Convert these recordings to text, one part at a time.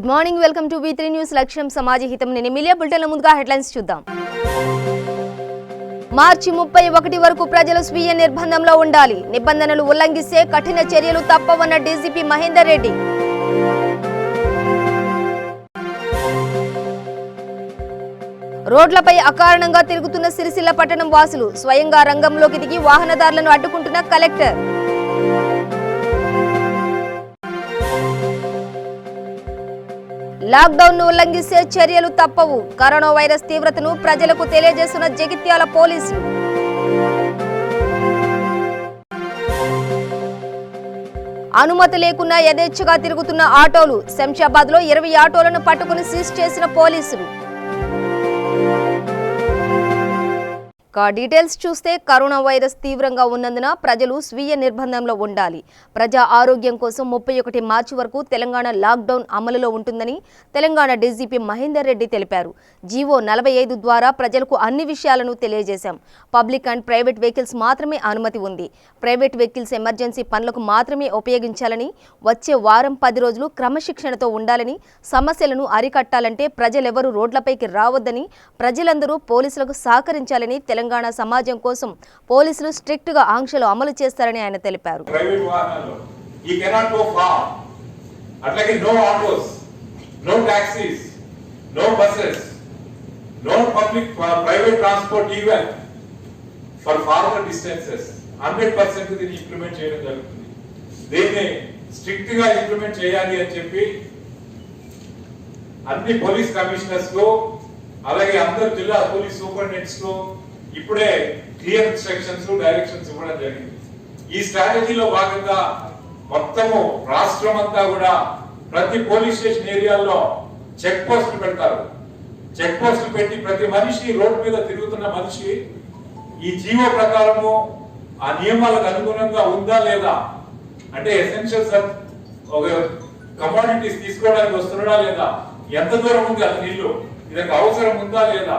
Good morning, welcome to V3 news. లక్ష్యం సమాజ హితం. నేను ఎమిలియా. బులెటిన్ల ముందుగా హెడ్లైన్స్ చూద్దాం. మార్చి 31 వరకు ప్రజలు స్వీయ నిర్బంధంలో ఉండాలి. నిబంధనలు ఉల్లంఘిస్తే కఠిన చర్యలు తప్పవన్న డీజీపీ మహేందర్ రెడ్డి. రోడ్లపై అకారణంగా తిరుగుతున్న సిరిసిల్ల పట్టణం వాసులు స్వయంగా రంగంలోకి దిగి వాహనదారులను అడ్డుకుంటున్న కలెక్టర్. లాక్డౌన్ ను ఉల్లంఘిస్తే చర్యలు తప్పవు. కరోనా వైరస్ తీవ్రతను ప్రజలకు తెలియజేస్తున్న జగిత్యాల పోలీసులు. అనుమతి లేకుండా యథేచ్ఛగా తిరుగుతున్న ఆటోలు. శంషాబాద్ లో 20 ఆటోలను పట్టుకుని సీజ్ చేసిన పోలీసులు. డీటెయిల్స్ చూస్తే కరోనా వైరస్ తీవ్రంగా ఉన్నందున ప్రజలు స్వీయ నిర్బంధంలో ఉండాలి. ప్రజా ఆరోగ్యం కోసం 31 మార్చి వరకు తెలంగాణ లాక్డౌన్ అమలులో ఉంటుందని తెలంగాణ డీజీపీ మహేందర్ రెడ్డి తెలిపారు. జీవో 45 ద్వారా ప్రజలకు అన్ని విషయాలను తెలియజేశాం. పబ్లిక్ అండ్ ప్రైవేట్ వెహికల్స్ మాత్రమే అనుమతి ఉంది. ప్రైవేట్ వెహికల్స్ ఎమర్జెన్సీ పనులకు మాత్రమే ఉపయోగించాలని, వచ్చే వారం 10 రోజులు క్రమశిక్షణతో ఉండాలని, సమస్యలను అరికట్టాలంటే ప్రజలెవరూ రోడ్లపైకి రావద్దని, ప్రజలందరూ పోలీసులకు సహకరించాలని, తెలంగాణ సమాజం కోసం పోలీసులు స్ట్రిక్ట్ గా ఆంక్షలు అమలు చేస్తారని ఆయన తెలిపారు. అన్ని పోలీస్ కమిషనర్స్ కు, అలాగే అందరు జిల్లా పోలీస్ సూపరింటెండెంట్స్ కు ఇప్పుడే క్లియర్ ఇన్స్ట్రక్షన్స్, డైరెక్షన్స్ ఇవ్వడం జరిగింది. ఈ స్ట్రాటజీలో భాగంగా మొత్తము రాష్ట్రం అంతా కూడా ప్రతి పోలీస్ స్టేషన్ ఏరియాల్లో చెక్ పోస్టులు పెడతారు. చెక్ పోస్టులు పెట్టి ప్రతి మనిషి, రోడ్డు మీద తిరుగుతున్న మనిషి ఈ జీవో ప్రకారము ఆ నియమాలకు అనుగుణంగా ఉందా లేదా, అంటే ఎసెన్షియల్ కమోడిటీస్ తీసుకోవడానికి వస్తున్నాడా లేదా, ఎంత దూరం ఉంది అతని ఇల్లు, ఇదొక అవసరం ఉందా లేదా,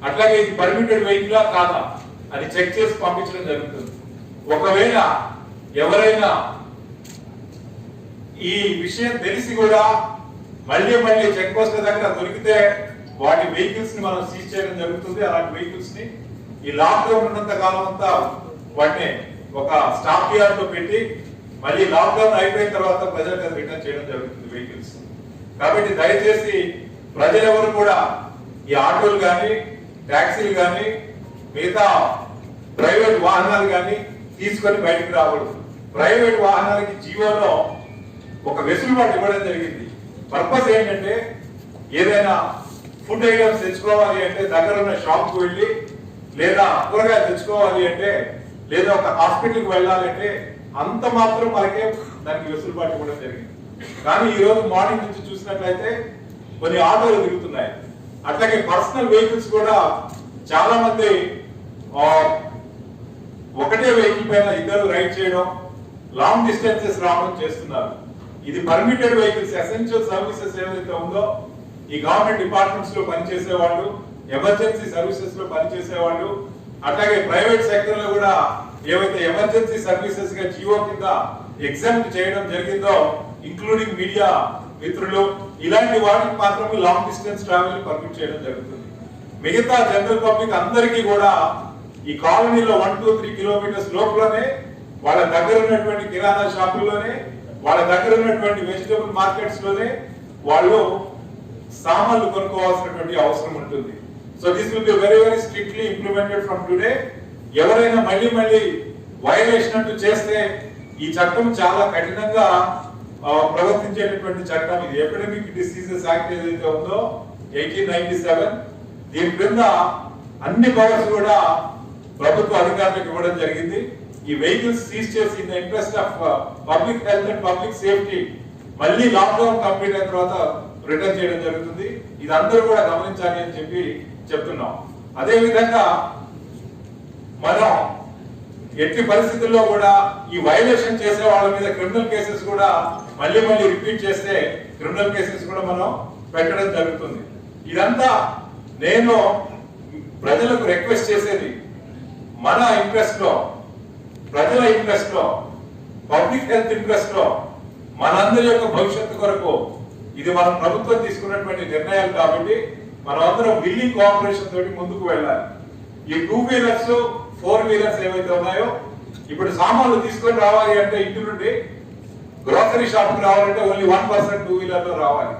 అట్లాగే ఇది పర్మిటెడ్ వెహికలా కాదా అని చెక్ చేసి పంపించడం జరుగుతుంది. ఒకవేళ ఎవరైనా ఈ విషయం తెలిసి కూడా మళ్ళీ చెక్ పోస్ట్ దగ్గర దొరికితే వాటి వెహికల్స్ ని మనం సీజ్ చేయడం జరుగుతుంది. అలాంటి వెహికల్స్ ని ఈ లాక్డౌన్ ఉన్నంత కాలం అంతా వాటిని ఒక స్టాప్ యార్డ్ లో పెట్టి మళ్ళీ లాక్డౌన్ అయిపోయిన తర్వాత ప్రజలకు రిటర్న్ చేయడం జరుగుతుంది వెహికల్స్. కాబట్టి దయచేసి ప్రజలెవరు కూడా ఈ ఆటోలు కానీ, ట్యాక్సీలు కానీ, మిగతా ప్రైవేట్ వాహనాలు కానీ తీసుకొని బయటకు రాకూడదు. ప్రైవేట్ వాహనాలకి జీవోలో ఒక వెసులుబాటు ఇవ్వడం జరిగింది. పర్పస్ ఏంటంటే ఏదైనా ఫుడ్ ఐటమ్స్ తెచ్చుకోవాలి అంటే దగ్గర ఉన్న షాప్ కు వెళ్ళి, లేదా కూరగాయలు తెచ్చుకోవాలి అంటే, లేదా ఒక హాస్పిటల్కి వెళ్ళాలంటే అంత మాత్రం మనకే దానికి వెసులుబాటు ఇవ్వడం జరిగింది. కానీ ఈ రోజు మార్నింగ్ నుంచి చూసినట్లయితే కొన్ని ఆటోలు తిరుగుతున్నాయి. అట్లాగే పర్సనల్ వెహికల్స్ కూడా చాలా మంది ఒకటే వెహికల్ పైన ఇద్దరు రైడ్ చేయడం, లాంగ్ డిస్టెన్సెస్ రావడం చేస్తున్నారు. ఇది పర్మిటెడ్ వెహికల్స్, ఎసెన్షియల్ సర్వీసెస్ ఏదైతే ఉందో ఈ గవర్నమెంట్ డిపార్ట్మెంట్స్ లో పనిచేసే వాళ్ళు, ఎమర్జెన్సీ సర్వీసెస్ లో పనిచేసే వాళ్ళు, అట్లాగే ప్రైవేట్ సెక్టర్ లో కూడా ఏవైతే ఎమర్జెన్సీ సర్వీసెస్ గా జీవో కింద ఎగ్జామ్ట్ చేయడం జరిగిందో, ఇంక్లూడింగ్ మీడియా మిత్రులు, ఇలాంటి వాటికి మాత్రమే లాంగ్ డిస్టెన్స్ ట్రావెల్ పర్మిట్ చేయడం జరుగుతుంది. మిగతా జనరల్ పబ్లిక్ అందరికీ కూడా ఈ కాలనీలో 1-3 కిలోమీటర్స్ లోపలనే వాళ్ళ దగ్గర ఉన్నటువంటి కిరాణా షాపుల్లోనే, వాళ్ళ దగ్గర ఉన్నటువంటి వెజిటబుల్ మార్కెట్స్ లోనే వాళ్ళు సామాన్లు కొనుక్కోవాల్సినటువంటి అవసరం ఉంటుంది. So this will be very strictly implemented from today. ఎవరైనా మళ్ళీ వైలేషన్ అంటూ చేస్తే ఈ చట్టం చాలా కఠినంగా ప్రవర్తించేటటువంటి చట్టం. ఇది ఎపిడమిక్ డిసీజెస్ యాక్ట్ ఏదైతే ఉందో 1897, దీని క్రింద అన్ని పవర్స్ కూడా ప్రభుత్వ అధికారులకు ఇవ్వడం జరిగింది. ఈ వెహికల్స్ సీజ్ చేసి in the interest of public health and public safety మళ్ళీ లాక్డౌన్ కంప్లీట్ అయిన తర్వాత రిటర్న్ చేయడం జరుగుతుంది. ఇది అందరూ కూడా గమనించాలి అని చెప్పి చెప్తున్నాం. అదే విధంగా మనం ఎట్టి పరిస్థితుల్లో కూడా ఈ వైలేషన్ చేసే వాళ్ళ మీద క్రిమినల్ కేసెస్ కూడా మళ్ళీ రిపీట్ చేస్తే క్రిమినల్ కేసెస్ కూడా మనం పెట్టడం జరుగుతుంది. ఇదంతా నేను ప్రజలకు రిక్వెస్ట్ చేసేది, మన ఇంట్రెస్ట్ లో, ప్రజల ఇంట్రెస్ట్ లో, పబ్లిక్ హెల్త్ ఇంట్రెస్ట్ లో, మనందరి యొక్క భవిష్యత్తు కొరకు ఇది మన ప్రభుత్వం తీసుకున్నటువంటి నిర్ణయాలు కాబట్టి మనం అందరం విల్లింగ్ కోఆపరేషన్ తోటి ముందుకు వెళ్ళాలి. ఈ 2 వీలర్స్ 4 వీలర్స్ ఏవైతే ఉన్నాయో ఇప్పుడు సామాన్లు తీసుకొని రావాలి అంటే ఇంటి నుండి గ్రోసరీ షాప్ కి రావాలంటే ఓన్లీ 1% 2 వీలర్ లో రావాలి.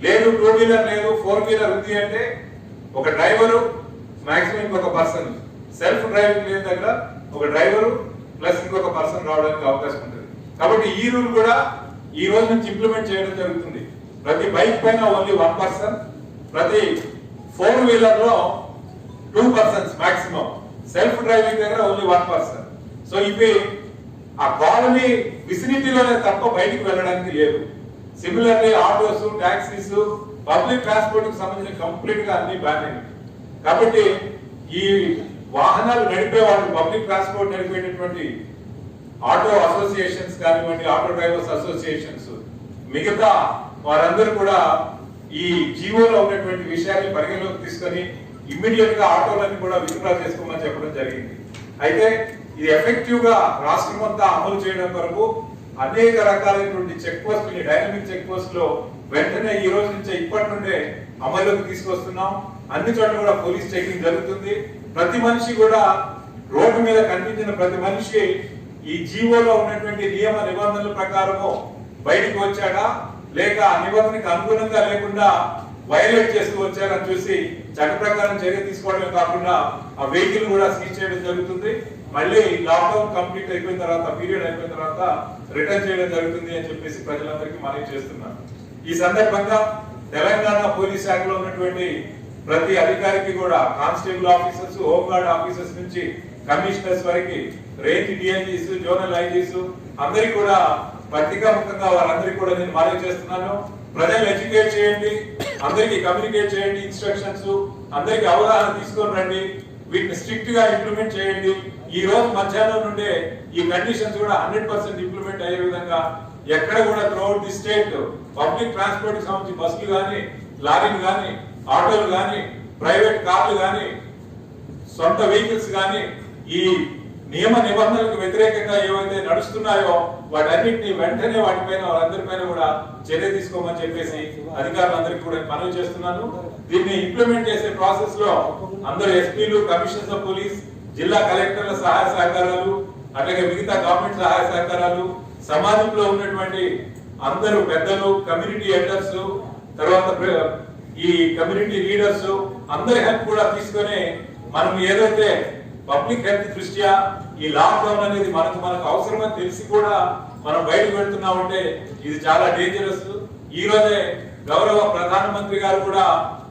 లేదు 2 వీలర్ లేదు 4 వీలర్ ఉంది అంటే ఒక డ్రైవరు మాక్సిమం ఇంకొక పర్సన్, సెల్ఫ్ డ్రైవింగ్ లేని దగ్గర ఒక డ్రైవరు ప్లస్ ఇంకొక పర్సన్ రావడానికి అవకాశం ఉంటుంది. కాబట్టి ఈ రూల్ కూడా ఈ రోజు నుంచి ఇంప్లిమెంట్ చేయడం జరుగుతుంది. ప్రతి బైక్ పైన ఓన్లీ 1 పర్సన్, ప్రతి 4 వీలర్ లో 2 పర్సన్స్ మాక్సిమం, సెల్ఫ్ డ్రైవింగ్ దగ్గర ఓన్లీ 1 పర్సన్. సో ఇవి ఆ కాలనీ విసినిటీలోనే తప్ప బయటికి వెళ్ళడానికి లేదు. Similarly autos, taxis, public transport కి సంబంధించిన కంప్లీట్ గా అన్ని బ్యాన్ అయింది. కాబట్టి ఈ వాహనాలు నడిపే వాళ్ళు, పబ్లిక్ ట్రాన్స్పోర్ట్ నడిపేటటువంటి ఆటో అసోసియేషన్స్ కానివ్వండి, ఆటో డ్రైవర్స్ అసోసియేషన్స్, మిగతా వారందరూ కూడా ఈ జీవోలో ఉన్నటువంటి విషయాన్ని పరిగణలోకి తీసుకొని ఇమ్మీడియట్ గా ఆటోలన్నీ కూడా విత్డ్రా చేసుకోమని చెప్పడం జరిగింది. అయితే ఇది ఎఫెక్టివ్ గా రాష్ట్రం అంతా అమలు చేయడం కొరకు అనేక రకాలైనటువంటి చెక్ పోస్టులు, డైనమిక్ చెక్ పోస్టులు వెంటనే ఈ రోజు నుంచి ఇప్పటి నుండే అమల్లోకి తీసుకొస్తున్నాం. అన్ని చోట్ల కూడా పోలీస్ చెకింగ్ జరుగుతుంది. ప్రతి మనిషి కూడా రోడ్డు మీద కనిపించిన ప్రతి మనిషి ఈ జీవోలో ఉన్నటువంటి నియమ నిబంధనల ప్రకారము బయటికి వచ్చాడా లేక ఆ నిబంధనకి అనుగుణంగా లేకుండా వైలేట్ చేస్తూ వచ్చారని చూసి చట్ట ప్రకారం చర్య తీసుకోవడమే కాకుండా ఆ వెహికల్ కూడా సీజ్ చేయడం జరుగుతుంది. మళ్ళీ లాక్డౌన్ కంప్లీట్ అయిపోయిన తర్వాత, పీరియడ్ అయిపోయిన తర్వాత రిటర్న్ చేయడం జరుగుతుంది అని చెప్పేసి ప్రజలందరికీ మనవి చేస్తున్నాను. ఈ సందర్భంగా తెలంగాణ పోలీస్ శాఖలో ఉన్నటువంటి ప్రతి అధికారికి కూడా, కానిస్టేబుల్ ఆఫీసర్స్, హోంగార్డ్ ఆఫీసర్స్ నుంచి కమిషనర్స్ వరకు, రేంజ్ డిఐజీస్, జోనల్ ఐజీస్ అందరికి కూడా పత్రికా ముఖంగా వారందరికీ కూడా నేను మనవి చేస్తున్నాను. ప్రజలు ఎడ్యుకేట్ చేయండి, అందరికి కమ్యూనికేట్ చేయండి, ఇన్స్ట్రక్షన్స్ అందరికి అవగాహన తీసుకొని రండి, వీటిని స్ట్రిక్ట్ గా ఇంప్లిమెంట్ చేయండి. ఈ రోజు మధ్యాహ్నం నుండే ఈ కండిషన్స్ కూడా 100% ఇంప్లిమెంట్ అయ్యే విధంగా ఎక్కడ కూడా throughout the state public transport కి సంబంధించి బస్సులు కానీ, లారీలు కానీ, ఆటోలు కానీ, ప్రైవేట్ కార్లు కానీ, సొంత వెహికల్స్ కానీ ఈ నియమ నిబంధనలకు వ్యతిరేకంగా ఏవైతే నడుస్తున్నాయో వాటన్నిటిని వెంటనే వాటిపైన వాళ్ళందరిపైన కూడా చర్య తీసుకోమని చెప్పేసి అధికారులందరికీ కూడా మనవి చేస్తున్నాను. దీన్ని ఇంప్లిమెంట్ చేసే ప్రాసెస్ లో అందరూ ఎస్పీలు, కమిషనర్స్ ఆఫ్ పోలీస్, జిల్లా కలెక్టర్ల సహాయ సహకారాలు, అట్లాగే మిగతా గవర్నమెంట్ సహాయ సహకారాలు, సమాజంలో ఉన్నటువంటి అందరూ పెద్దలు, కమ్యూనిటీ ఎల్డర్స్, తర్వాత ఈ కమ్యూనిటీ లీడర్స్ అందరి హెల్ప్ కూడా తీసుకొని మనం ఏదైతే పబ్లిక్ హెల్త్ దృష్ట్యా ఈ లాక్డౌన్ అనేది మనకు అవసరమని తెలిసి కూడా మనం బయటకు వెళ్తున్నామంటే ఇది చాలా డేంజరస్. ఈ రోజే గౌరవ ప్రధానమంత్రి గారు కూడా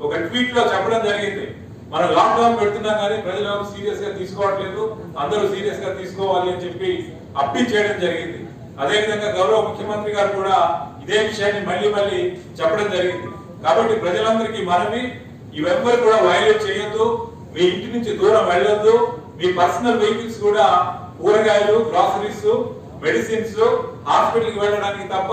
ఒక ట్వీట్ లో చెప్పడం జరిగింది, మనం లాక్డౌన్ పెడుతున్నాం కానీ ప్రజలు ఎవరు సీరియస్ గా తీసుకోవట్లేదు, అందరూ సీరియస్ గా తీసుకోవాలి అని చెప్పి అప్పీల్ చేయడం జరిగింది. అదే విధంగా గౌరవ ముఖ్యమంత్రి గారు కూడా ఇదే విషయాన్ని మళ్ళీ చెప్పడం జరిగింది. కాబట్టి ప్రజలందరికీ మనవి, ఇవెవ్వరు కూడా వైలేట్ చేయొద్దు, మీ ఇంటి నుంచి దూరం వెళ్ళొద్దు, మీ పర్సనల్ వెహికల్స్ కూడా కూరగాయలు, గ్రాసరీస్, మెడిసిన్స్, హాస్పిటల్ కి వెళ్ళడానికి తప్ప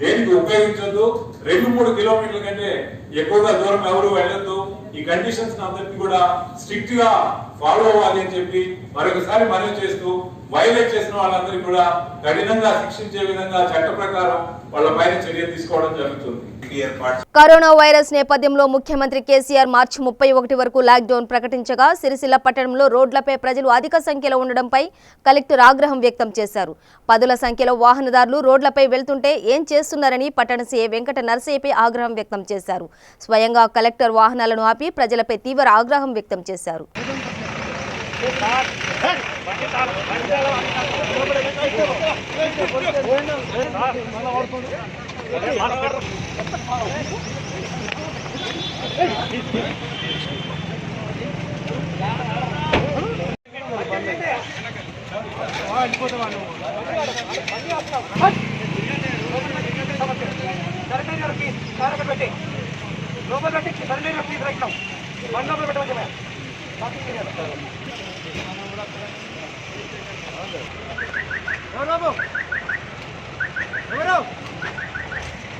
దేనికి ఉపయోగించొద్దు. 2-3 కిలోమీటర్ల కంటే ఎక్కువగా దూరం ఎవరు వెళ్ళొద్దు. ఈ కండిషన్స్ అందరికీ కూడా స్ట్రిక్ట్ గా ఫాలో అవ్వాలి అని చెప్పి మరొకసారి మనవి చేస్తూ, వైలేట్ చేసిన వాళ్ళందరికీ కూడా కఠినంగా శిక్షించే విధంగా చట్ట ప్రకారం వాళ్ళ పైన చర్య తీసుకోవడం జరుగుతుంది. కరోనా వైరస్ నేపథ్యంలో ముఖ్యమంత్రి కేసీఆర్ మార్చి 31 వరకు లాక్డౌన్ ప్రకటించగా సిరిసిల్ల పట్టణంలో రోడ్లపై ప్రజలు అధిక సంఖ్యలో ఉండడంపై కలెక్టర్ ఆగ్రహం వ్యక్తం చేశారు. పదుల సంఖ్యలో వాహనదారులు రోడ్లపై వెళ్తుంటే ఏం చేస్తున్నారని పట్టణ సీఐ వెంకట నరసయ్యపై ఆగ్రహం వ్యక్తం చేశారు. స్వయంగా కలెక్టర్ వాహనాలను ఆపి ప్రజలపై తీవ్ర ఆగ్రహం వ్యక్తం చేశారు.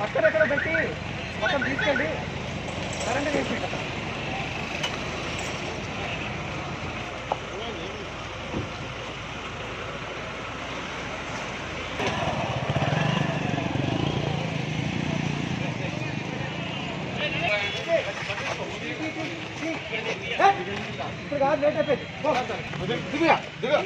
అక్కడెక్కడ పెట్టి మొత్తం తీసుకెళ్ళి కరెంట్ తీసుకెళ్ళి ఇప్పుడు కాదు లేట్ అయిపోయింది దిగుగా దిగు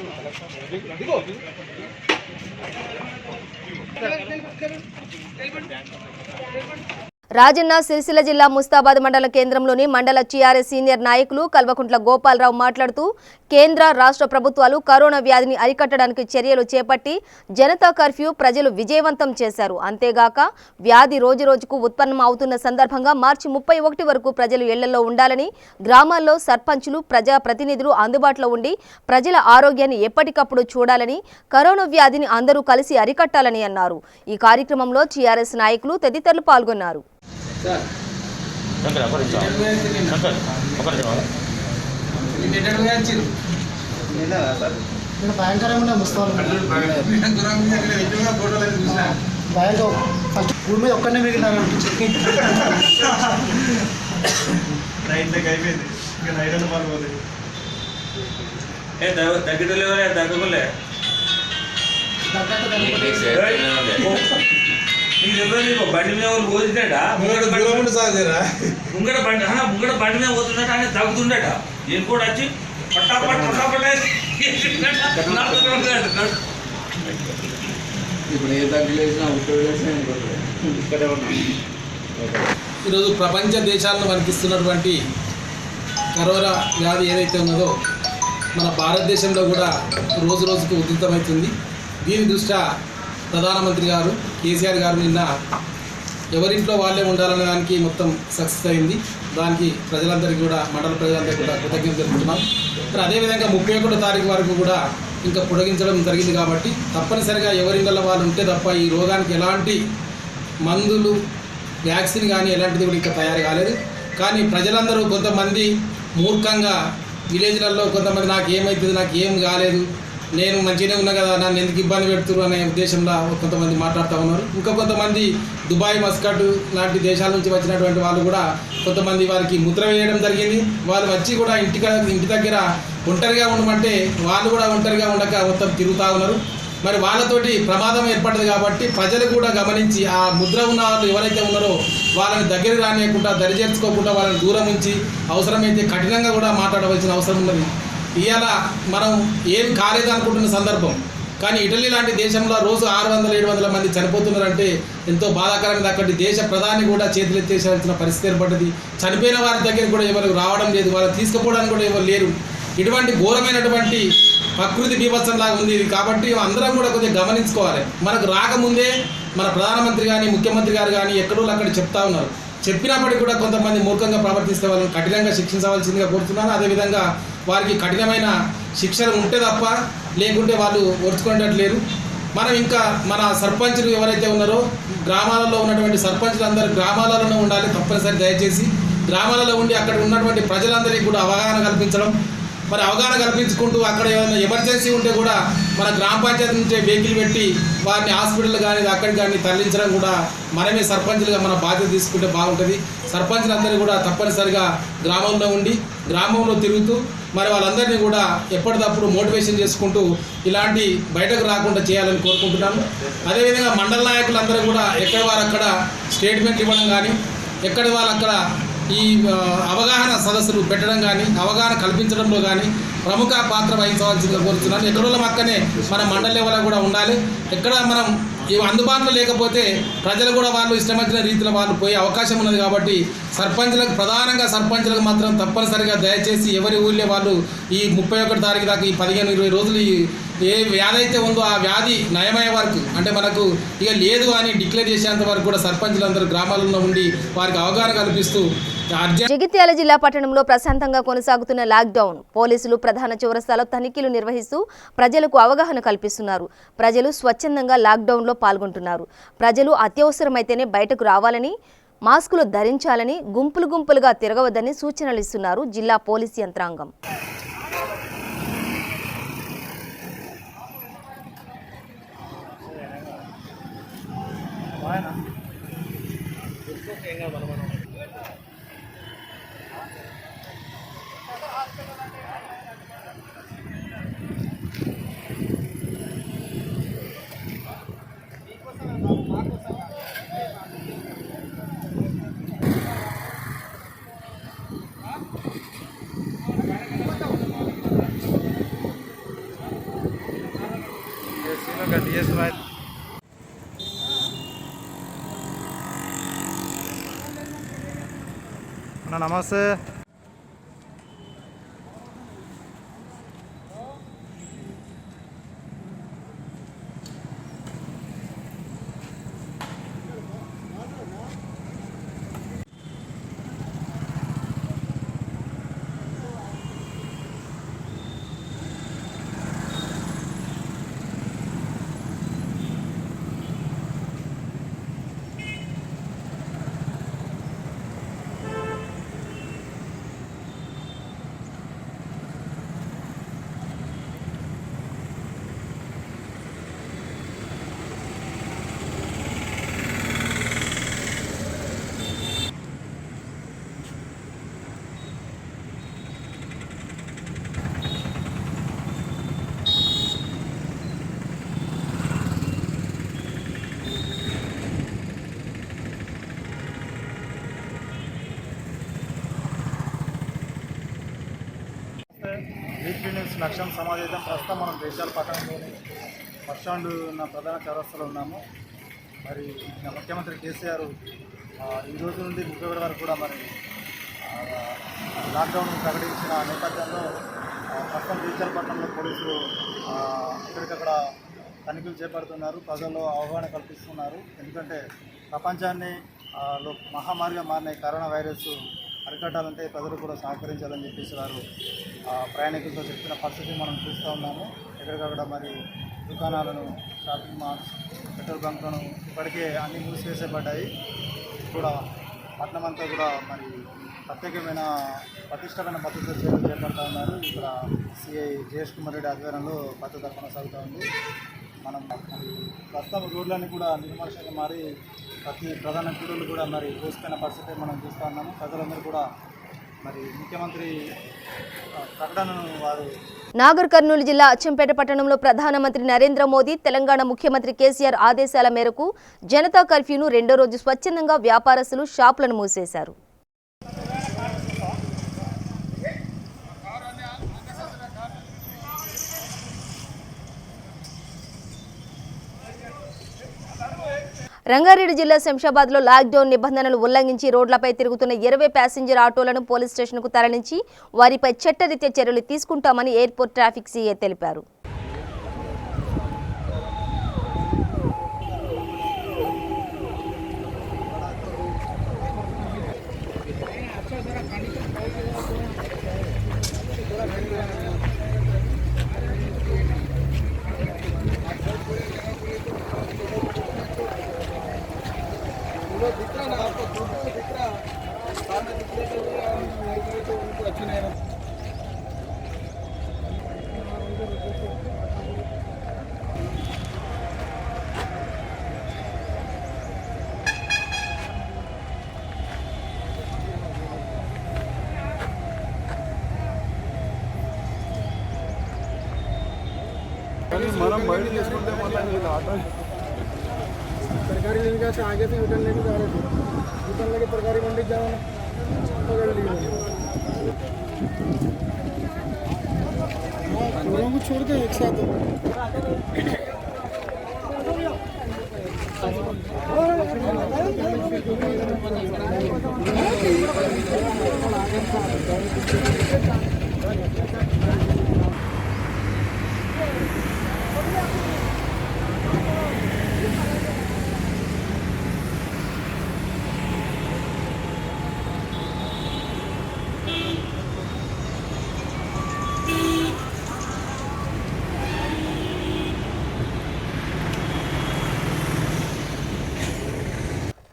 రాజన్న సిరిసిల్ల జిల్లా ముస్తాబాద్ మండల కేంద్రంలోని మండల టీఆర్ఎస్ సీనియర్ నాయకులు కల్వకుంట్ల గోపాలరావు మాట్లాడుతూ కేంద్ర రాష్ట్ర ప్రభుత్వాలు కరోనా వ్యాధిని అరికట్టడానికి చర్యలు చేపట్టి జనతా కర్ఫ్యూ ప్రజలు విజయవంతం చేశారు. అంతేగాక వ్యాధి రోజురోజుకు ఉత్పన్నం అవుతున్న సందర్భంగా మార్చి 31 వరకు ప్రజలు ఇళ్లలో ఉండాలని, గ్రామాల్లో సర్పంచులు, ప్రజా ప్రతినిధులు అందుబాటులో ఉండి ప్రజల ఆరోగ్యాన్ని ఎప్పటికప్పుడు చూడాలని, కరోనా వ్యాధిని అందరూ కలిసి అరికట్టాలని అన్నారు. ఈ కార్యక్రమంలో టీఆర్ఎస్ నాయకులు తదితరులు పాల్గొన్నారు. భయంకరంగా భయంతో ఫస్ట్ భూమి మీద ఒక్కనే మిగిలినారు అనిపించింది. బండి మీద పోతుందట ముంగడ బండి మీద పోతుందట ఆయన తగ్గుతుండట నేను కూడా వచ్చి పట్టాపట్ ఈరోజు ప్రపంచ దేశాలను వణికిస్తున్నటువంటి కరోనా వ్యాధి ఏదైతే ఉన్నదో మన భారతదేశంలో కూడా రోజు రోజుకు ఉధృతమవుతుంది. దీని దృష్ట్యా ప్రధానమంత్రి గారు కేసీఆర్ గారు నిన్న ఎవరింట్లో వాళ్ళే ఉండాలనే దానికి మొత్తం సక్సెస్ అయింది. దానికి ప్రజలందరికీ కూడా మండల ప్రజలందరికీ కూడా కృతజ్ఞతలు తెలుపుతున్నాం. మరి అదేవిధంగా 31 తారీఖు వరకు కూడా ఇంకా పొడిగించడం జరిగింది కాబట్టి తప్పనిసరిగా ఎవరిళ్ళ వాళ్ళు ఉంటే తప్ప ఈ రోగానికి ఎలాంటి మందులు, వ్యాక్సిన్ కానీ ఎలాంటిది కూడా ఇంకా తయారు కాలేదు. కానీ ప్రజలందరూ కొంతమంది మూర్ఖంగా విలేజ్లలో కొంతమంది నాకు ఏమవుతుంది, నాకు ఏం కాలేదు, నేను మంచిగానే ఉన్నా కదా, నన్ను ఎందుకు ఇబ్బంది పెడుతున్నారు అనే ఉద్దేశంలో కొంతమంది మాట్లాడుతూ ఉన్నారు. ఇంకా కొంతమంది దుబాయ్, మస్కట్ లాంటి దేశాల నుంచి వచ్చినటువంటి వాళ్ళు కూడా కొంతమంది వారికి ముద్ర వేయడం జరిగింది. వాళ్ళు వచ్చి కూడా ఇంటి దగ్గర ఒంటరిగా ఉండమంటే వాళ్ళు కూడా ఒంటరిగా ఉండక మొత్తం తిరుగుతూ ఉన్నారు. మరి వాళ్ళతోటి ప్రమాదం ఏర్పడ్డది కాబట్టి ప్రజలు కూడా గమనించి ఆ ముద్ర ఉన్న వాళ్ళు ఎవరైతే ఉన్నారో వాళ్ళని దగ్గర రానియకుండా, దరిచేర్చుకోకుండా వాళ్ళని దూరం ఉంచి అవసరమైతే కఠినంగా కూడా మాట్లాడవలసిన అవసరం ఉన్నది. ఇవాళ మనం ఏం కాలేదు అనుకుంటున్న సందర్భం, కానీ ఇటలీ లాంటి దేశంలో రోజు 600-700 మంది చనిపోతున్నారంటే ఎంతో బాధాకరమైనది. అక్కడి దేశ ప్రధాని కూడా చేతులెత్తేసాల్సిన పరిస్థితి ఏర్పడ్డది. చనిపోయిన వారి దగ్గర కూడా ఎవరు రావడం లేదు, వాళ్ళని తీసుకుపోవడానికి కూడా ఎవరు లేరు. ఇటువంటి ఘోరమైనటువంటి ప్రకృతి బీభత్సంలాగా ఉంది ఇది. కాబట్టి అందరం కూడా కొద్దిగా గమనించుకోవాలి. మనకు రాకముందే మన ప్రధానమంత్రి కానీ, ముఖ్యమంత్రి గారు కానీ ఎక్కడో అక్కడ చెప్తా ఉన్నారు. చెప్పినప్పటికీ కూడా కొంతమంది మూర్ఖంగా ప్రవర్తిస్తే వాళ్ళని కఠినంగా శిక్షించవలసిందిగా కోరుతున్నాను. అదేవిధంగా వారికి కఠినమైన శిక్షలు ఉంటే తప్ప లేకుంటే వాళ్ళు ఓర్చుకునేటట్లేరు. మనం ఇంకా మన సర్పంచులు ఎవరైతే ఉన్నారో గ్రామాలలో ఉన్నటువంటి సర్పంచులు అందరూ గ్రామాలలోనే ఉండాలి. తప్పనిసరి దయచేసి గ్రామాలలో ఉండి అక్కడ ఉన్నటువంటి ప్రజలందరికీ కూడా అవగాహన కల్పించడం. మరి అవగాహన కల్పించుకుంటూ అక్కడ ఏమైనా ఎమర్జెన్సీ ఉంటే కూడా మన గ్రామ పంచాయతీ నుంచే వెహికల్ పెట్టి వారిని హాస్పిటల్ కానీ అక్కడికి కానీ తరలించడం కూడా మనమే సర్పంచులుగా మన బాధ్యత తీసుకుంటే బాగుంటుంది. సర్పంచులందరూ కూడా తప్పనిసరిగా గ్రామంలో ఉండి గ్రామంలో తిరుగుతూ మరి వాళ్ళందరినీ కూడా ఎప్పటికప్పుడు మోటివేషన్ చేసుకుంటూ ఇలాంటి బయటకు రాకుండా చేయాలని కోరుకుంటున్నాను. అదేవిధంగా మండల నాయకులందరూ కూడా ఎక్కడ వారు అక్కడ స్టేట్మెంట్ ఇవ్వడం కానీ, ఎక్కడ వాళ్ళు అక్కడ ఈ అవగాహన సదస్సులు పెట్టడం కానీ, అవగాహన కల్పించడంలో కానీ ప్రముఖ పాత్ర వహించవలసిందిగా కోరుతున్నాను. ఎక్కడో పక్కనే మన మండల లెవెల్లో కూడా ఉండాలి. ఎక్కడ మనం ఇవి అందుబాటులో లేకపోతే ప్రజలు కూడా వాళ్ళు ఇష్టమైన రీతిలో వాళ్ళు పోయే అవకాశం ఉన్నది. కాబట్టి సర్పంచులకు, ప్రధానంగా సర్పంచులకు మాత్రం తప్పనిసరిగా దయచేసి ఎవరి ఊళ్ళో వాళ్ళు ఈ 31 తారీఖు దాకా ఈ 15-20 రోజులు ఏ వ్యాధి అయితే ఉందో ఆ వ్యాధి నయమయ్యే వరకు, అంటే మనకు ఇక లేదు అని డిక్లేర్ చేసేంత వరకు కూడా సర్పంచులందరూ గ్రామాలలో ఉండి వారికి అవగాహన కల్పిస్తూ. జగిత్యాల జిల్లా పట్టణంలో ప్రశాంతంగా కొనసాగుతున్న లాక్డౌన్. పోలీసులు ప్రధాన చౌరస్తాలో తనిఖీలు నిర్వహిస్తూ ప్రజలకు అవగాహన కల్పిస్తున్నారు. ప్రజలు స్వచ్ఛందంగా లాక్డౌన్లో పాల్గొంటున్నారు. ప్రజలు అత్యవసరమైతేనే బయటకు రావాలని, మాస్కులు ధరించాలని, గుంపులుగా తిరగవద్దని సూచనలు ఇస్తున్నారు జిల్లా పోలీసు యంత్రాంగం. స్థానిక డిఎస్వై అన్న నమస్తే. వీక్లీ న్యూస్ లక్ష్యం సమావేశం. ప్రస్తుతం మనం దేశాల పట్టణంలోని బస్టాండ్ ఉన్న ప్రధాన చౌరస్తాలో ఉన్నాము. మరి ముఖ్యమంత్రి కేసీఆర్ ఈ రోజు నుండి 31 వరకు కూడా మరి లాక్డౌన్ ప్రకటించిన నేపథ్యంలో ప్రస్తుతం దేశాల పట్టణంలో పోలీసులు ఎక్కడికక్కడ తనిఖీలు చేపడుతున్నారు. ప్రజల్లో అవగాహన కల్పిస్తున్నారు. ఎందుకంటే ప్రపంచాన్ని మహమ్మారిగా మారిన కరోనా వైరస్ అరికట్టాలంటే ప్రజలు కూడా సహకరించాలని చెప్పేసి వారు ప్రయాణికులతో చెప్తున్న పరిస్థితి మనం చూస్తూ ఉన్నాము. ఎక్కడికక్కడ మరి దుకాణాలను, షాపింగ్ మాల్స్, పెట్రోల్ బంక్లను ఇప్పటికే అన్నీ మూసివేసేపడ్డాయి. కూడా పట్టణం అంతా కూడా మరి పటిష్టమైన భద్రత చర్యలు చేపడతా ఉన్నారు. ఇక్కడ సిఐ జయేష్ కుమార్ రెడ్డి ఆధ్వర్యంలో భద్రత కొనసాగుతూ ఉంది. మనం మరి ప్రస్తుతం రోడ్లన్నీ కూడా నిర్మానుష్యంగా మారి ప్రతి ప్రధాన కూడళ్ళు కూడా మరి కోసుకున్న పరిస్థితి మనం చూస్తూ ఉన్నాము. ప్రజలందరూ కూడా మరి ముఖ్యమంత్రి ప్రకటనను వారు నాగర్ కర్నూలు జిల్లా అచ్చంపేట పట్టణంలో ప్రధానమంత్రి నరేంద్ర మోదీ, తెలంగాణ ముఖ్యమంత్రి కేసీఆర్ ఆదేశాల మేరకు జనతా కర్ఫ్యూను రెండో రోజు స్వచ్ఛందంగా వ్యాపారస్తులు షాపులను మూసేశారు. రంగారెడ్డి జిల్లా శంషాబాద్లో లాక్డౌన్ నిబంధనలు ఉల్లంఘించి రోడ్లపై తిరుగుతున్న 20 ప్యాసింజర్ ఆటోలను పోలీస్ స్టేషన్కు తరలించి వారిపై చట్టరీత్యా చర్యలు తీసుకుంటామని ఎయిర్పోర్ట్ ట్రాఫిక్ సీఏ తెలిపారు. మనం बड़ी చేసుకుంటే మళ్ళీ ఆటో सरकारी लेने से आगे से रिटर्न लेके जा रहे थे. रिटर्न लेके सरकारी मंडी जाओ ना पकड़ लिए. दोनों को छोड़ के एक साथ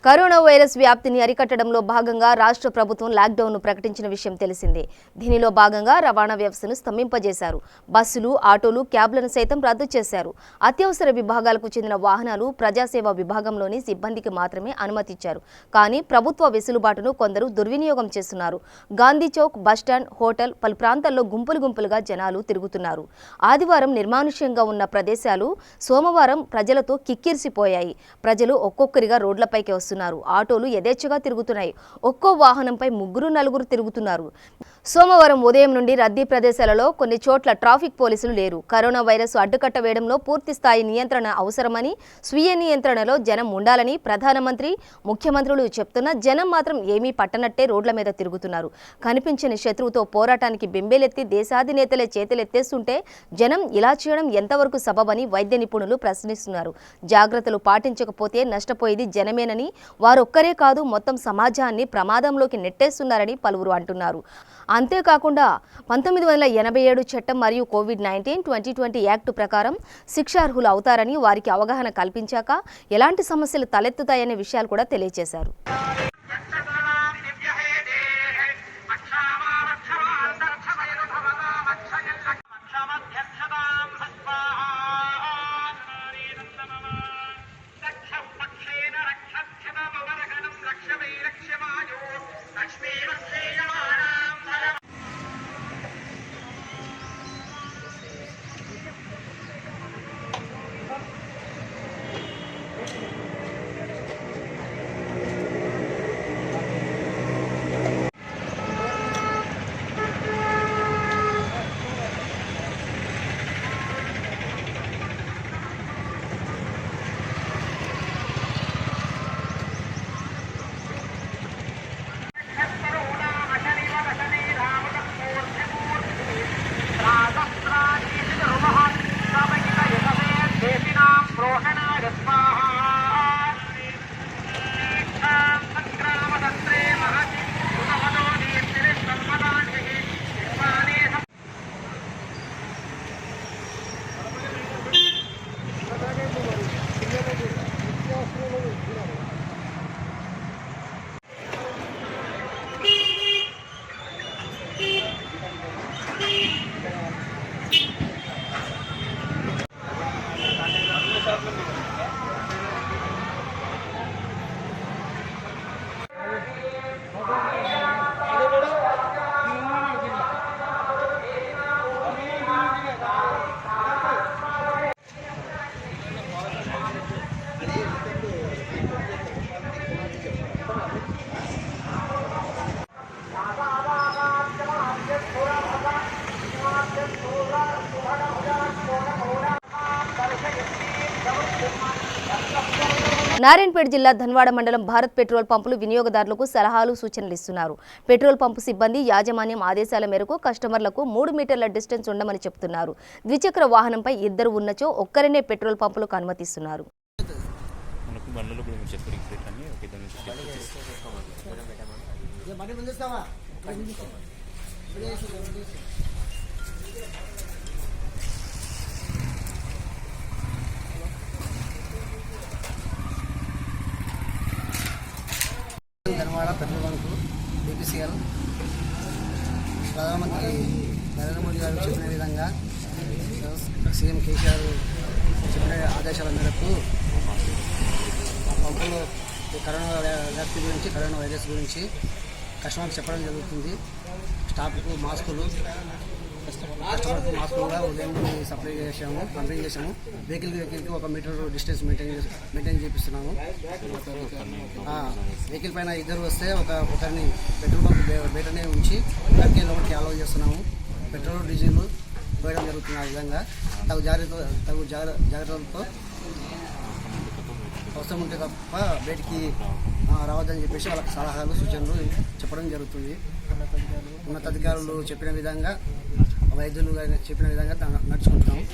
కరోనా వైరస్ వ్యాప్తిని అరికట్టడంలో భాగంగా రాష్ట్ర ప్రభుత్వం లాక్డౌన్ను ప్రకటించిన విషయం తెలిసిందే. దీనిలో భాగంగా రవాణా వ్యవస్థను స్తంభింపజేశారు. బస్సులు, ఆటోలు, క్యాబ్లను సైతం రద్దు చేశారు. అత్యవసర విభాగాలకు చెందిన వాహనాలు ప్రజాసేవ విభాగంలోని సిబ్బందికి మాత్రమే అనుమతిచ్చారు. కానీ ప్రభుత్వ వెసులుబాటును కొందరు దుర్వినియోగం చేస్తున్నారు. గాంధీ చౌక్, బస్టాండ్, హోటల్, పలు ప్రాంతాల్లో గుంపులుగా జనాలు తిరుగుతున్నారు. ఆదివారం నిర్మానుష్యంగా ఉన్న ప్రదేశాలు సోమవారం ప్రజలతో కిక్కిరిసిపోయాయి. ప్రజలు ఒక్కొక్కరిగా రోడ్లపైకి వస్తున్నారు. వస్తున్నారు. ఆటోలు యథేచ్ఛగా తిరుగుతున్నాయి. ఒక్కో వాహనంపై 3-4 తిరుగుతున్నారు. సోమవారం ఉదయం నుండి రద్దీ ప్రదేశాలలో కొన్ని చోట్ల ట్రాఫిక్ పోలీసులు లేరు. కరోనా వైరస్ అడ్డుకట్ట వేయడంలో పూర్తి స్థాయి నియంత్రణ అవసరమని, స్వీయ నియంత్రణలో జనం ఉండాలని ప్రధానమంత్రి, ముఖ్యమంత్రులు చెప్తున్నా జనం మాత్రం ఏమీ పట్టనట్టే రోడ్ల మీద తిరుగుతున్నారు. కనిపించని శత్రువుతో పోరాటానికి బెంబేలెత్తి దేశాధినేతలే చేతులెత్తేస్తుంటే జనం ఇలా చేయడం ఎంతవరకు సబబని వైద్య నిపుణులు ప్రశ్నిస్తున్నారు. జాగ్రత్తలు పాటించకపోతే నష్టపోయేది జనమేనని, వారొక్కరే కాదు మొత్తం సమాజాన్ని ప్రమాదంలోకి నెట్టేస్తున్నారని పలువురు అంటున్నారు. అంతేకాకుండా 1987 చట్టం మరియు కోవిడ్-19 2020 యాక్టు ప్రకారం శిక్షార్హులు అవుతారని, వారికి అవగాహన కల్పించాక ఎలాంటి సమస్యలు తలెత్తుతాయనే విషయాలు కూడా తెలియజేశారు. నారాయణపేట జిల్లా ధన్వాడ మండలం భారత్ పెట్రోల్ పంపులు వినియోగదారులకు సలహాలు, సూచనలు ఇస్తున్నారు. పెట్రోల్ పంపు సిబ్బంది యాజమాన్యం ఆదేశాల మేరకు కస్టమర్లకు 3 మీటర్ల డిస్టెన్స్ ఉండమని చెప్తున్నారు. ద్విచక్ర వాహనంపై 2 ఉన్నచో ఒక్కరినే పెట్రోల్ పంపులకు అనుమతిస్తున్నారు. ధన్వాడ పెట్రోల్ బంకు బీపీసీఎల్ ప్రధానమంత్రి నరేంద్ర మోడీ గారు చెప్పిన విధంగా సీఎం కేసీఆర్ చెప్పిన ఆదేశాల మేరకు పంపులో కరోనా వ్యాప్తి గురించి, కరోనా వైరస్ గురించి కస్టమర్కి చెప్పడం జరుగుతుంది. స్టాఫ్కు మాస్కులు, కస్టమర్కు మాస్కులు కూడా ఉదయం పంపిణీ చేసాము. వెహికల్కి 1 మీటర్ డిస్టెన్స్ మెయింటైన్ చేపిస్తున్నాము. వెహికల్ పైన 2 వస్తే ఒకరిని పెట్రోల్ బంక్ బయటనే ఉంచి ఒకరికి లోపలికి అలౌ చేస్తున్నాము. పెట్రోల్, డీజిల్ పోయడం జరుగుతుంది. ఆ విధంగా తగు జాగ్రత్తలతో అవసరం ఉంటే తప్ప బయటికి రావద్దని చెప్పేసి వాళ్ళకి సలహాలు, సూచనలు చెప్పడం జరుగుతుంది. ఉన్నతాధికారులు చెప్పిన విధంగా, వైద్యులు చెప్పిన విధంగా నడుచుకుంటున్నాము.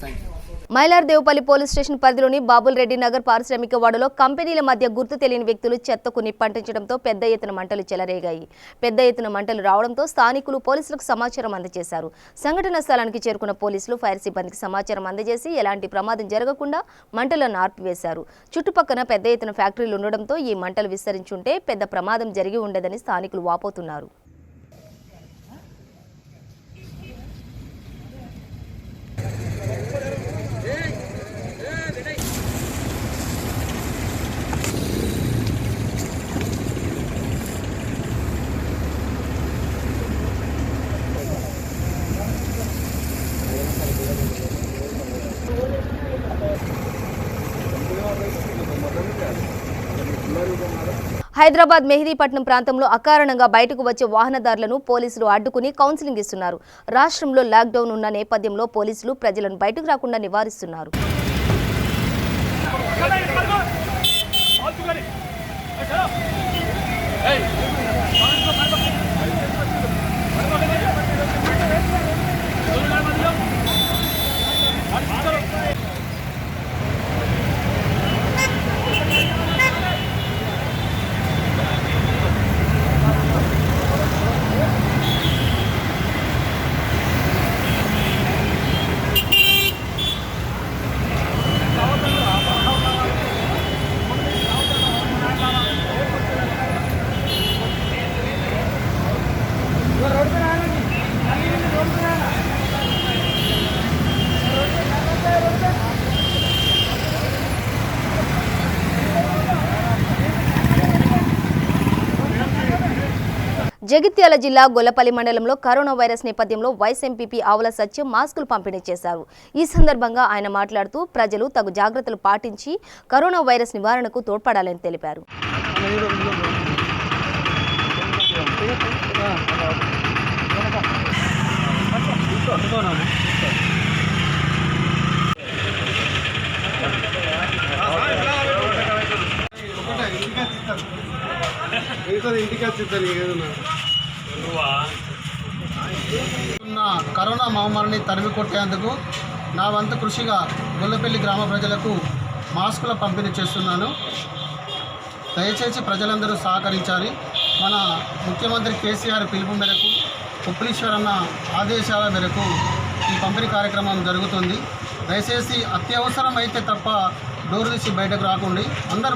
Thank you. Mylardevpally police station పరిధిలోని బాబుల్ రెడ్డి నగర్ పారిశ్రామిక వాడలో కంపెనీల మధ్య గుర్తు తెలియని వ్యక్తులు చెత్తకు నిప్పంటించడంతో పెద్ద ఎత్తున మంటలు చెలరేగాయి. పెద్ద ఎత్తున మంటలు రావడంతో స్థానికులు పోలీసులకు సమాచారం అందజేశారు. సంఘటన స్థలానికి చేరుకున్న పోలీసులు ఫైర్ సిబ్బందికి సమాచారం అందజేసి ఎలాంటి ప్రమాదం జరగకుండా మంటలను ఆర్పివేశారు. చుట్టుపక్కన పెద్ద ఎత్తున ఫ్యాక్టరీలు ఉండడంతో ఈ మంటలు విస్తరించుంటే పెద్ద ప్రమాదం జరిగి ఉండదని స్థానికులు వాపోతున్నారు. హైదరాబాద్ మెహదీపట్నం ప్రాంతంలో అకారణంగా బయటకు వచ్చే వాహనదారులను పోలీసులు అడ్డుకుని కౌన్సిలింగ్ ఇస్తున్నారు. రాష్ట్రంలో లాక్డౌన్ ఉన్న నేపథ్యంలో పోలీసులు ప్రజలను బయటకు రాకుండా నివారిస్తున్నారు. జగిత్యాల జిల్లా గొల్లపల్లి మండలంలో కరోనా వైరస్ నేపథ్యంలో వైస్ ఎంపీపీ ఆవుల సత్యం మాస్కులు పంపిణీ చేశారు. ఈ సందర్భంగా ఆయన మాట్లాడుతూ ప్రజలు తగు జాగ్రత్తలు పాటించి కరోనా వైరస్ నివారణకు తోడ్పడాలని తెలిపారు. కరోనా మహమ్మారిని తరిమి కొట్టేందుకు నా వంతు కృషిగా గొల్లపల్లి గ్రామ ప్రజలకు మాస్కుల పంపిణీ చేస్తున్నాను. దయచేసి ప్రజలందరూ సహకరించాలి. మన ముఖ్యమంత్రి కేసీఆర్ పిలుపు మేరకు కుప్పలీశ్వరన్న ఆదేశాల మేరకు ఈ పంపిణీ కార్యక్రమం జరుగుతుంది. దయచేసి అత్యవసరం అయితే తప్ప డోర్ తీసి బయటకు రాకండి.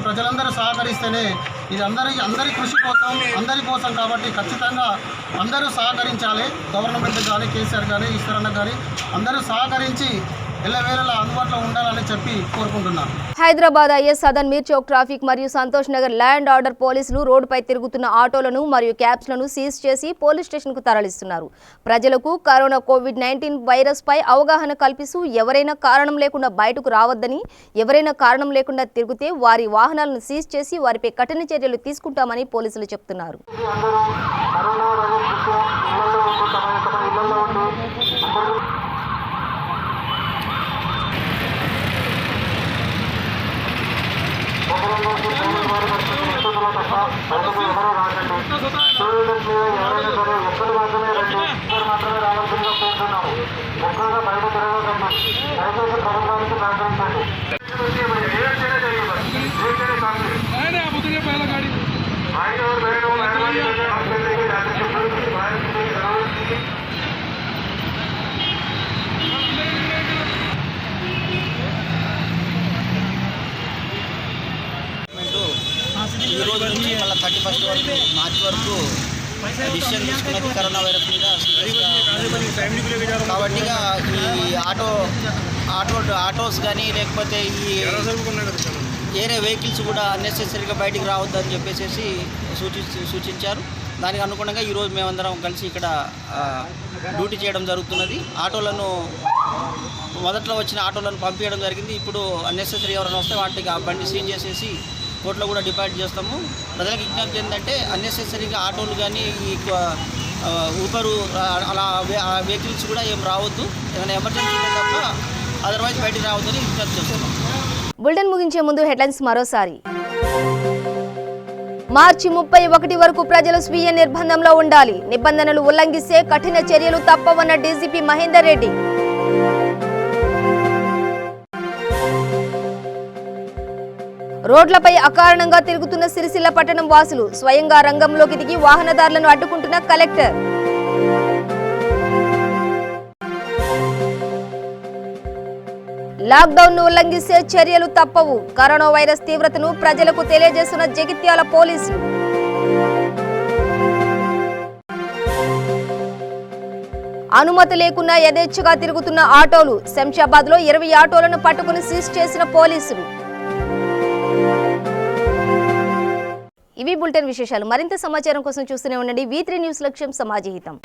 ప్రజలందరూ సహకరిస్తేనే ఇది అందరి కృషి కోసం అందరి కోసం కాబట్టి ఖచ్చితంగా అందరూ సహకరించాలి. గవర్నమెంట్ కానీ కేసీఆర్ కానీ ఈశ్వరన్న కానీ అందరూ సహకరించి ఎల్లవేళలా అందుబాటులో ఉండాలని చెప్పి కోరుకుంటున్నాను. Hyderabad is Sadan Mir Chowk traffic మరియు సంతోష్ నగర్ ల్యాండ్ ఆర్డర్ పోలీసులు రోడ్డుపై తిరుగుతున్న ఆటోలను మరియు క్యాబ్స్లను సీజ్ చేసి పోలీస్ స్టేషన్కు తరలిస్తున్నారు. ప్రజలకు కరోనా కోవిడ్-19 వైరస్ పై అవగాహన కల్పిస్తూ ఎవరైనా కారణం లేకుండా బయటకు రావద్దని, ఎవరైనా కారణం లేకుండా తిరిగితే వారి వాహనాలను సీజ్ చేసి వారిపై కఠిన చర్యలు తీసుకుంటామని పోలీసులు చెప్తున్నారు. ఈ రోజు నుంచి మళ్ళీ 31 వరకు మార్చి వరకు డిసిషన్ తీసుకున్నది కరోనా వైరస్ మీద కాబట్టి ఈ ఆటోస్ కానీ లేకపోతే ఈ ఏరే వెహికల్స్ కూడా అన్నెసెసరీగా బయటికి రావద్దని చెప్పేసి సూచించారు. దానికి అనుగుణంగా ఈరోజు మేమందరం కలిసి ఇక్కడ డ్యూటీ చేయడం జరుగుతున్నది. ఆటోలను మొదట్లో వచ్చిన ఆటోలను పంపించడం జరిగింది. ఇప్పుడు అన్నెసెసరీ ఎవరైనా వస్తే వాటికి ఆ బండి సీజ్ చేసేసి కోర్టులో కూడా డిపాజిట్ చేస్తాము. ప్రజలకు విజ్ఞప్తి ఏంటంటే అన్నెసెసరీగా ఆటోలు కానీ ఈ ఊబరు అలా వెహికల్స్ కూడా ఏం రావద్దు. ఏమైనా ఎమర్జెన్సీ ఉంటే తప్ప అదర్వైజ్ బయటికి రావద్దని విజ్ఞప్తి చేస్తున్నాం. బులెటిన్ ముగించే ముందు హెడ్లైన్స్ మరోసారి. మార్చి 31 వరకు ప్రజలు స్వీయ నిర్బంధంలో ఉండాలి. నిబంధనలు ఉల్లంఘిస్తే కఠిన చర్యలు తప్పవన్న డీజీపీ మహేందర్ రెడ్డి. రోడ్లపై అకారణంగా తిరుగుతున్న సిరిసిల్ల పట్టణం వాసులు స్వయంగా రంగంలోకి దిగి వాహనదారులను అడ్డుకుంటున్న కలెక్టర్. లాక్డౌన్ ను ఉల్లంఘిస్తే చర్యలు తప్పవు. కరోనా వైరస్ తీవ్రతను ప్రజలకు తెలియజేస్తున్న జగిత్యాల పోలీసులు. అనుమతి లేకుండా యథేచ్ఛగా తిరుగుతున్న ఆటోలు. శంషాబాద్ లో 20 ఆటోలను పట్టుకుని సీజ్ చేసిన పోలీసులు. ఇవి బులెటిన్ విశేషాలు. మరింత సమాచారం కోసం చూస్తూనే ఉండండి V3 న్యూస్ లక్ష్యం సమాజహితం.